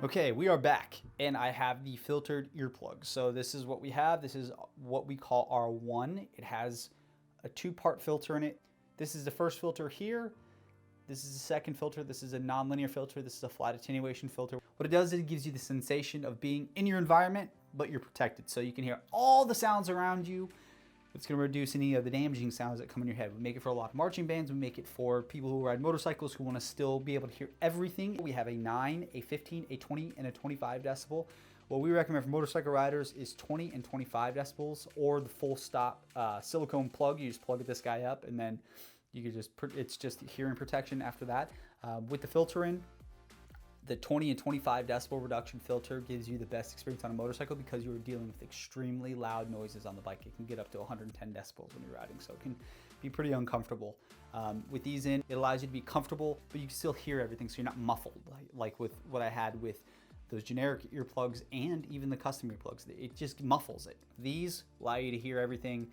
Okay, we are back, and I have the filtered earplugs. So this is what we have. This is what we call R1. It has a two-part filter in it. This is the first filter here. This is the second filter. This is a nonlinear filter. This is a flat attenuation filter. What it does is it gives you the sensation of being in your environment, but you're protected. So you can hear all the sounds around you. It's going to reduce any of the damaging sounds that come in your head. We make it for a lot of marching bands. We make it for people who ride motorcycles who want to still be able to hear everything. We have a 9, a 15, a 20, and a 25 decibel. What we recommend for motorcycle riders is 20 and 25 decibels, or the full stop silicone plug. You just plug this guy up, and then you can it's just hearing protection after that. With the filter in, the 20 and 25 decibel reduction filter gives you the best experience on a motorcycle because you're dealing with extremely loud noises on the bike. It can get up to 110 decibels when you're riding, so it can be pretty uncomfortable. With these in, it allows you to be comfortable, but you can still hear everything, so you're not muffled like with what I had with those generic earplugs and even the custom earplugs. It just muffles it. These allow you to hear everything.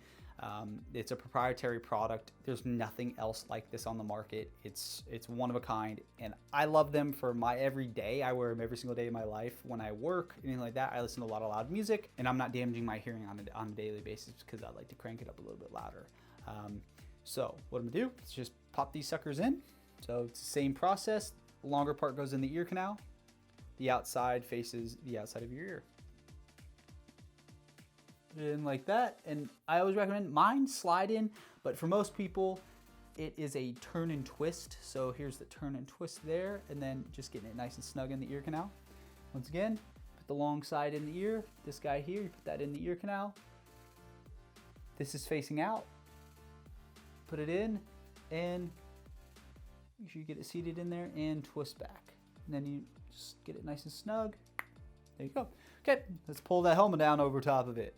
It's a proprietary product. There's nothing else like this on the market. It's one of a kind, and I love them for my everyday. I wear them every single day of my life. When I work, anything like that, I listen to a lot of loud music, and I'm not damaging my hearing on a daily basis because I like to crank it up a little bit louder. So what I'm gonna do is just pop these suckers in. So it's the same process. The longer part goes in the ear canal. The outside faces the outside of your ear. In like that, and I always recommend mine slide in, but for most people it is a turn and twist. So here's the turn and twist there, and then just getting it nice and snug in the ear canal. Once again, put the long side in the ear. This guy here, you put that in the ear canal. This is facing out. Put it in, and make sure you get it seated in there and twist back, and then you just get it nice and snug. There you go. Okay, let's pull that helmet down over top of it.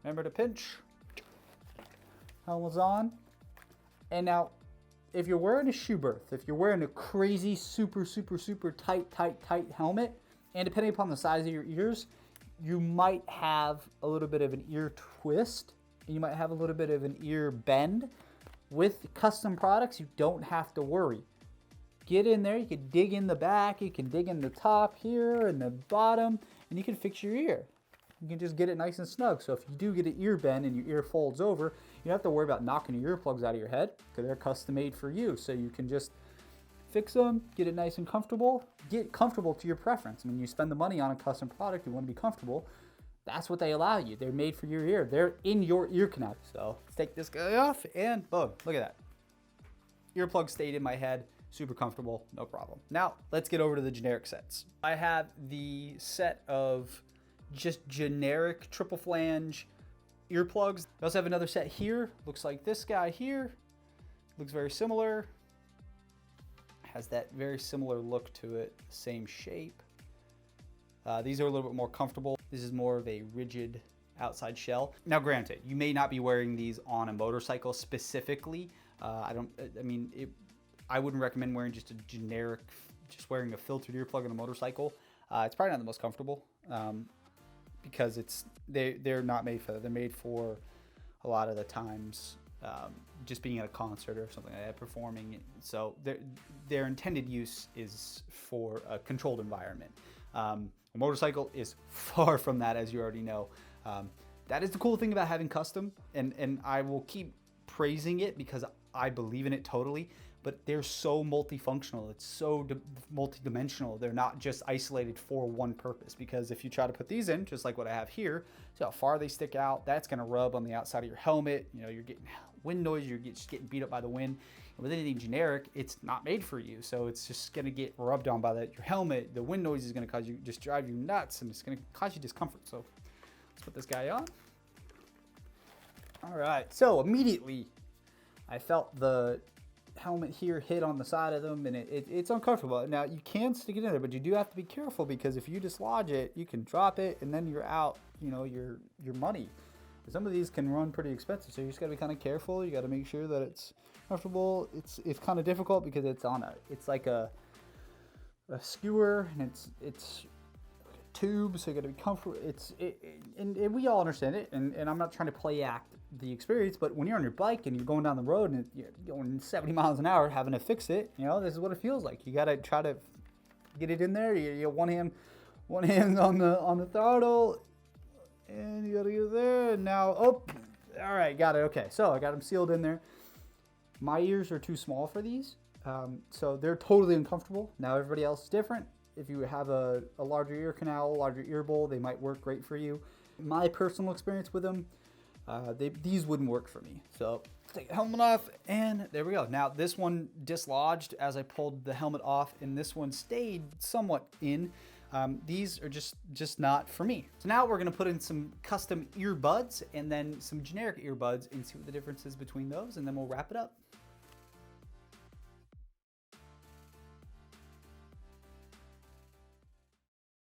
Remember to pinch. Helmet's on. And now, if you're wearing a shoe berth, if you're wearing a crazy, super tight helmet, and depending upon the size of your ears, you might have a little bit of an ear twist, and you might have a little bit of an ear bend. With custom products, you don't have to worry. Get in there, you can dig in the back, you can dig in the top here and the bottom, and you can fix your ear. You can just get it nice and snug. So if you do get an ear bend and your ear folds over, you don't have to worry about knocking your earplugs out of your head because they're custom made for you. So you can just fix them, get it nice and comfortable, get comfortable to your preference. I mean, you spend the money on a custom product, you want to be comfortable. That's what they allow you. They're made for your ear. They're in your ear canal. So let's take this guy off and boom, look at that. Earplug stayed in my head. Super comfortable, no problem. Now let's get over to the generic sets. I have the set of just generic triple flange earplugs. I also have another set here. Looks like this guy here. Looks very similar. Has that very similar look to it. Same shape. These are a little bit more comfortable. This is more of a rigid outside shell. Now granted, you may not be wearing these on a motorcycle specifically. I wouldn't recommend wearing just a generic, just wearing a filtered earplug on a motorcycle. It's probably not the most comfortable. Because they're not made for that. They're made for a lot of the times just being at a concert or something like that, performing. So their intended use is for a controlled environment. A motorcycle is far from that, as you already know. That is the cool thing about having custom, and I will keep praising it because I believe in it totally. But they're so multifunctional. It's so multidimensional. They're not just isolated for one purpose, because if you try to put these in, just like what I have here, see how far they stick out, that's gonna rub on the outside of your helmet. You know, you're getting wind noise, you're just getting beat up by the wind. And with anything generic, it's not made for you. So it's just gonna get rubbed on by your helmet. The wind noise is gonna just drive you nuts, and it's gonna cause you discomfort. So let's put this guy on. All right, so immediately I felt the helmet here hit on the side of them, and it's uncomfortable. Now you can stick it in there, but you do have to be careful, because if you dislodge it, you can drop it, and then you're out, you know, your money. Some of these can run pretty expensive, so you just got to be kind of careful. You got to make sure that it's comfortable. It's kind of difficult because it's like a skewer, and it's tube, so you got to be comfortable. And we all understand it, and I'm not trying to play act the experience, but when you're on your bike and you're going down the road and you're going 70 miles an hour having to fix it, you know, this is what it feels like. You got to try to get it in there. You one hand on the throttle, and you gotta get there. And now, oh, all right, got it. Okay, so I got them sealed in there. My ears are too small for these, so they're totally uncomfortable. Now everybody else is different. If you have a larger ear canal, larger ear bowl, they might work great for you. My personal experience with them, these wouldn't work for me. So take the helmet off, and there we go. Now this one dislodged as I pulled the helmet off, and this one stayed somewhat in. These are just not for me. So now we're gonna put in some custom earbuds and then some generic earbuds and see what the difference is between those, and then we'll wrap it up.